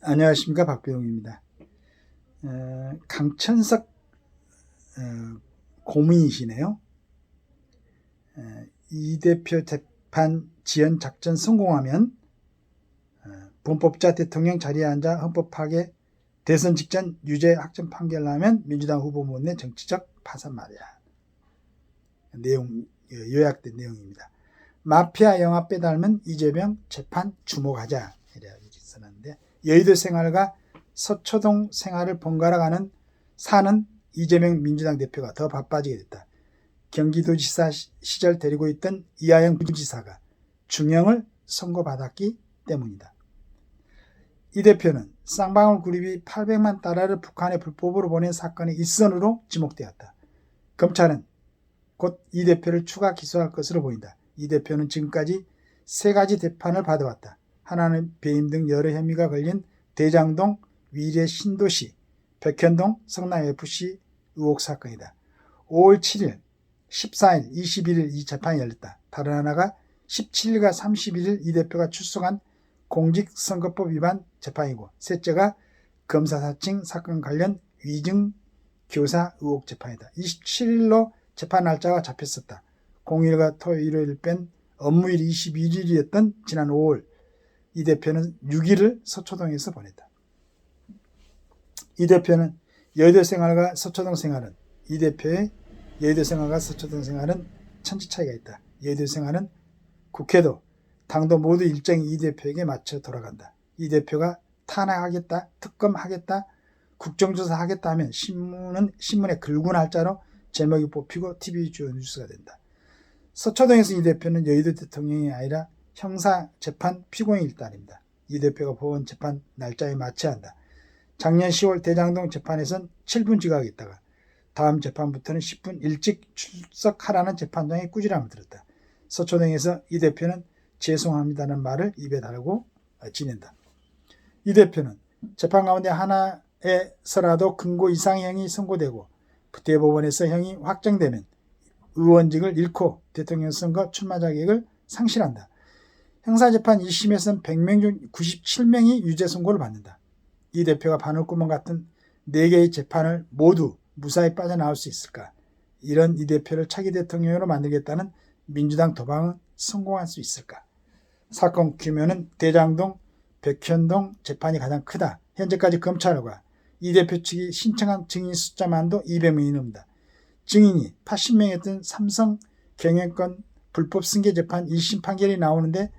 안녕하십니까, 박병웅입니다. 강천석 고문이시네요. 이 대표 재판 지연 작전 성공하면 범법자 대통령 자리에 앉아 헌법 파괴, 대선 직전 유죄 확정 판결 나면 민주당 후보 못 내 정치적 파산 말이야. 요약된 내용입니다. 마피아 영화 빼닮은 이재명 재판 주목하자. 이렇게 써놨는데, 여의도 생활과 서초동 생활을 번갈아가는 사는 이재명 민주당 대표가 더 바빠지게 됐다. 경기도지사 시절 데리고 있던 이하영 부지사가 중형을 선고받았기 때문이다. 이 대표는 쌍방울 그룹이 800만 달러를 북한에 불법으로 보낸 사건의 일선으로 지목되었다. 검찰은 곧 이 대표를 추가 기소할 것으로 보인다. 이 대표는 지금까지 3가지 재판을 받아왔다. 하나는 배임 등 여러 혐의가 걸린 대장동 위례 신도시, 백현동 성남FC 의혹 사건이다. 5월 7일, 14일, 21일 이 재판이 열렸다. 다른 하나가 17일과 31일 이 대표가 출석한 공직선거법 위반 재판이고, 셋째가 검사 사칭 사건 관련 위증 교사 의혹 재판이다. 27일로 재판 날짜가 잡혔었다. 공휴일과 토요일을 뺀 업무일 21일이었던 지난 5월, 이 대표는 6일을 서초동에서 보냈다. 이 대표는 여의도 생활과 서초동 생활은, 이 대표의 여의도 생활과 서초동 생활은 천지 차이가 있다. 여의도 생활은 국회도 당도 모두 일정이 이 대표에게 맞춰 돌아간다. 이 대표가 탄핵하겠다, 특검하겠다, 국정조사 하겠다 하면 신문에 글고 날짜로 제목이 뽑히고 TV 주요 뉴스가 된다. 서초동에서 이 대표는 여의도 대통령이 아니라 형사재판 피고인일 따릅니다. 이 대표가 법원 재판 날짜에 맞춰야 한다. 작년 10월 대장동 재판에선 7분 지각했다가 다음 재판부터는 10분 일찍 출석하라는 재판장의 꾸지람을 들었다. 서초동에서 이 대표는 죄송합니다는 말을 입에 달고 지낸다. 이 대표는 재판 가운데 하나에서라도 금고 이상형이 선고되고 대법원에서 형이 확정되면 의원직을 잃고 대통령 선거 출마 자격을 상실한다. 형사재판 1심에서는 100명 중 97명이 유죄 선고를 받는다. 이 대표가 바늘구멍 같은 4개의 재판을 모두 무사히 빠져나올 수 있을까? 이런 이 대표를 차기 대통령으로 만들겠다는 민주당 도방은 성공할 수 있을까? 사건 규모는 대장동, 백현동 재판이 가장 크다. 현재까지 검찰과 이 대표 측이 신청한 증인 숫자만도 200명이 넘는다. 증인이 80명이었던 삼성 경영권 불법 승계 재판 1심 판결이 나오는데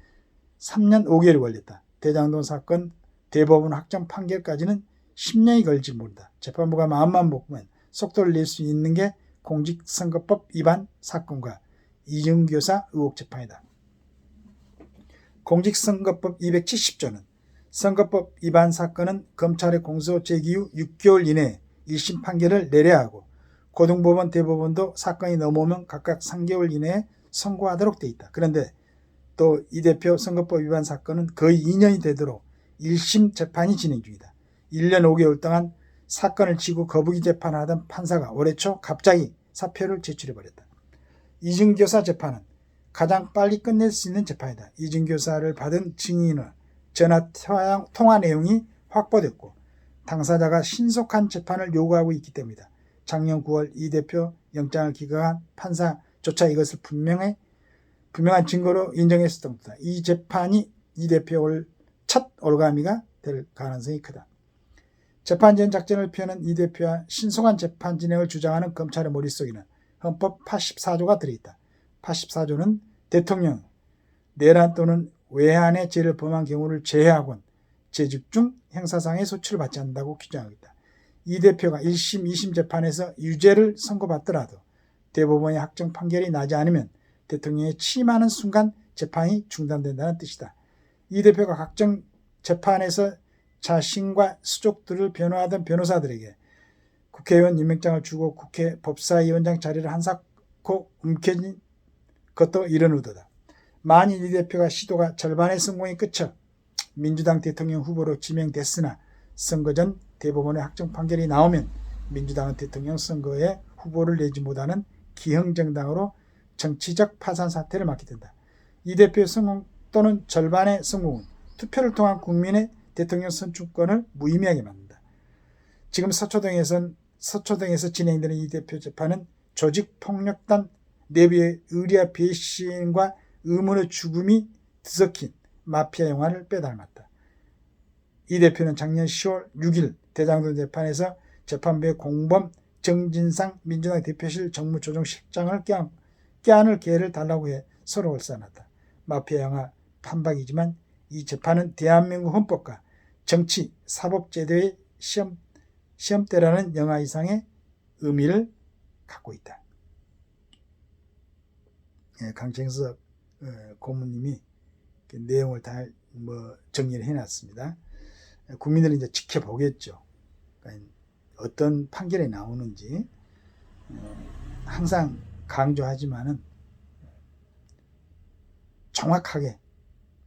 3년 5개월이 걸렸다. 대장동 사건 대법원 확정 판결까지는 10년이 걸릴지 모른다. 재판부가 마음만 먹으면 속도를 낼 수 있는 게 공직선거법 위반 사건과 이중교사 의혹 재판이다. 공직선거법 270조는 선거법 위반 사건은 검찰의 공소 제기 후 6개월 이내에 1심 판결을 내려야 하고, 고등법원, 대법원도 사건이 넘어오면 각각 3개월 이내에 선고하도록 돼 있다. 그런데 또 이 대표 선거법 위반 사건은 거의 2년이 되도록 1심 재판이 진행 중이다. 1년 5개월 동안 사건을 지고 거부기 재판을 하던 판사가 올해 초 갑자기 사표를 제출해버렸다. 이중교사 재판은 가장 빨리 끝낼 수 있는 재판이다. 이중교사를 받은 증인의 전화 통화 내용이 확보됐고 당사자가 신속한 재판을 요구하고 있기 때문이다. 작년 9월 이 대표 영장을 기각한 판사조차 이것을 분명한 증거로 인정했었던 것이다. 이 재판이 이 대표의 첫 올가미가 될 가능성이 크다. 재판 지연 작전을 펴는 이 대표와 신속한 재판 진행을 주장하는 검찰의 머릿속에는 헌법 84조가 들어있다. 84조는 대통령, 내란 또는 외환의 죄를 범한 경우를 제외하곤 재직 중 형사상의 소출을 받지 않는다고 규정하고 있다. 이 대표가 1심, 2심 재판에서 유죄를 선고받더라도 대법원의 확정 판결이 나지 않으면 대통령이 취임하는 순간 재판이 중단된다는 뜻이다. 이 대표가 각종 재판에서 자신과 수족들을 변호하던 변호사들에게 국회의원 임명장을 주고 국회 법사위원장 자리를 한사코 움켜쥔 것도 이런 의도다. 만일 이 대표가 시도가 절반의 성공이 끝쳐 민주당 대통령 후보로 지명됐으나 선거 전 대법원의 확정 판결이 나오면 민주당은 대통령 선거에 후보를 내지 못하는 기형정당으로 정치적 파산 사태를 맞게 된다. 이 대표의 성공 또는 절반의 성공은 투표를 통한 국민의 대통령 선출권을 무의미하게 만든다. 지금 서초동에서 진행되는 이 대표 재판은 조직폭력단 내부의 의리와 배신과 의문의 죽음이 뒤섞인 마피아 영화를 빼닮았다. 이 대표는 작년 10월 6일 대장동 재판에서 재판부의 공범 정진상 민주당 대표실 정무조정실장을 껴안을 기회를 달라고 해 서로 얼싸놨다. 마피아 영화 판박이지만 이 재판은 대한민국 헌법과 정치, 사법제도의 시험대라는 영화 이상의 의미를 갖고 있다. 강창석 고문님이 그 내용을 다 정리를 해놨습니다. 국민들은 이제 지켜보겠죠. 그러니까 어떤 판결이 나오는지 항상 강조하지만은 정확하게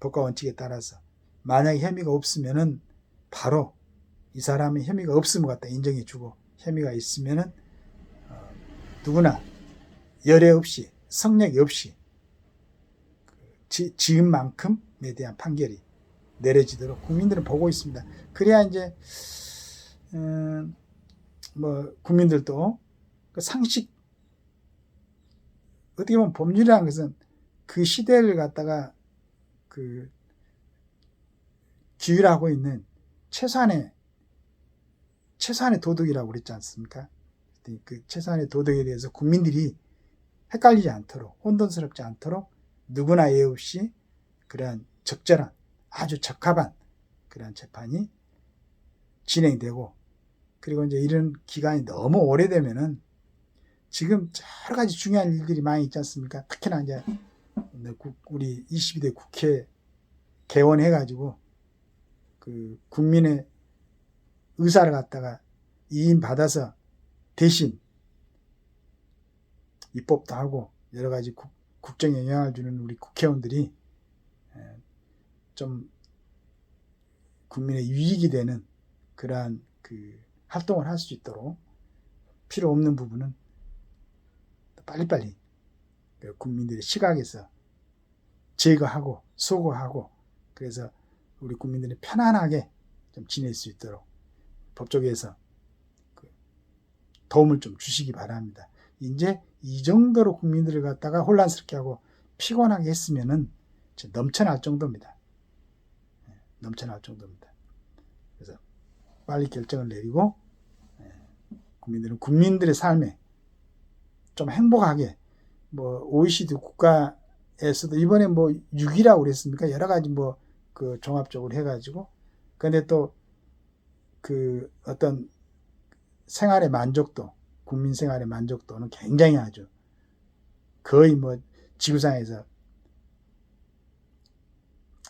법과 원칙에 따라서 만약에 혐의가 없으면은 바로 이 사람이 혐의가 없음을 갖다 인정해주고 혐의가 있으면은 누구나 열애 없이 성역이 없이 지은 만큼에 대한 판결이 내려지도록 국민들은 보고 있습니다. 그래야 이제 국민들도 그 상식 어떻게 보면 법률이라는 것은 그 시대를 갖다가 그 규율하고 있는 최소한의 도덕이라고 그랬지 않습니까? 그 최소한의 도덕에 대해서 국민들이 헷갈리지 않도록 혼돈스럽지 않도록 누구나 예의 없이 그러한 적절한 아주 적합한 그러한 재판이 진행되고 그리고 이제 이런 기간이 너무 오래되면은 지금 여러 가지 중요한 일들이 많이 있지 않습니까? 특히나 이제 우리 22대 국회 개원해가지고 그 국민의 의사를 갖다가 이인받아서 대신 입법도 하고 여러 가지 국정에 영향을 주는 우리 국회의원들이 좀 국민의 유익이 되는 그러한 그 활동을 할 수 있도록 필요 없는 부분은 빨리빨리 국민들의 시각에서 제거하고 소거하고 그래서 우리 국민들이 편안하게 좀 지낼 수 있도록 법조계에서 도움을 좀 주시기 바랍니다. 이제 이 정도로 국민들을 갖다가 혼란스럽게 하고 피곤하게 했으면은 넘쳐날 정도입니다. 넘쳐날 정도입니다. 그래서 빨리 결정을 내리고 국민들은 국민들의 삶에 좀 행복하게 OECD 국가에서도 이번에 6이라고 그랬습니까? 여러 가지 그 종합적으로 해가지고 근데 또 그 어떤 생활의 만족도 국민 생활의 만족도는 굉장히 아주 거의 지구상에서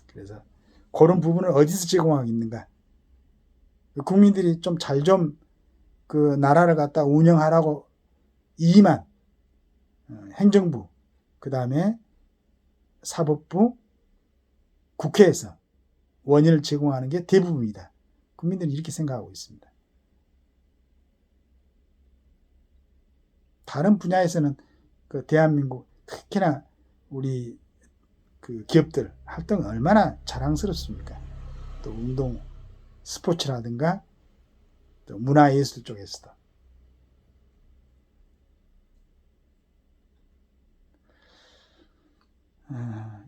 그래서 그런 부분을 어디서 제공하고 있는가 국민들이 좀 잘 그 나라를 갖다 운영하라고 이만 행정부 그 다음에 사법부 국회에서 원인을 제공하는 게 대부분이다. 국민들이 이렇게 생각하고 있습니다. 다른 분야에서는 그 대한민국 특히나 우리 그 기업들 활동이 얼마나 자랑스럽습니까? 또 운동 스포츠라든가 또 문화예술 쪽에서도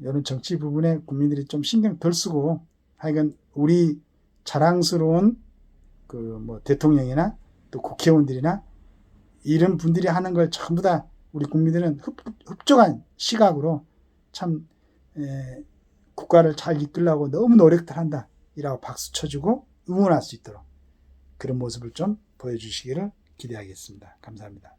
이런 정치 부분에 국민들이 좀 신경 덜 쓰고 하여간 우리 자랑스러운 그 대통령이나 또 국회의원들이나 이런 분들이 하는 걸 전부 다 우리 국민들은 흡족한 시각으로 참 국가를 잘 이끌려고 너무 노력들 한다 이라고 박수 쳐주고 응원할 수 있도록 그런 모습을 좀 보여주시기를 기대하겠습니다. 감사합니다.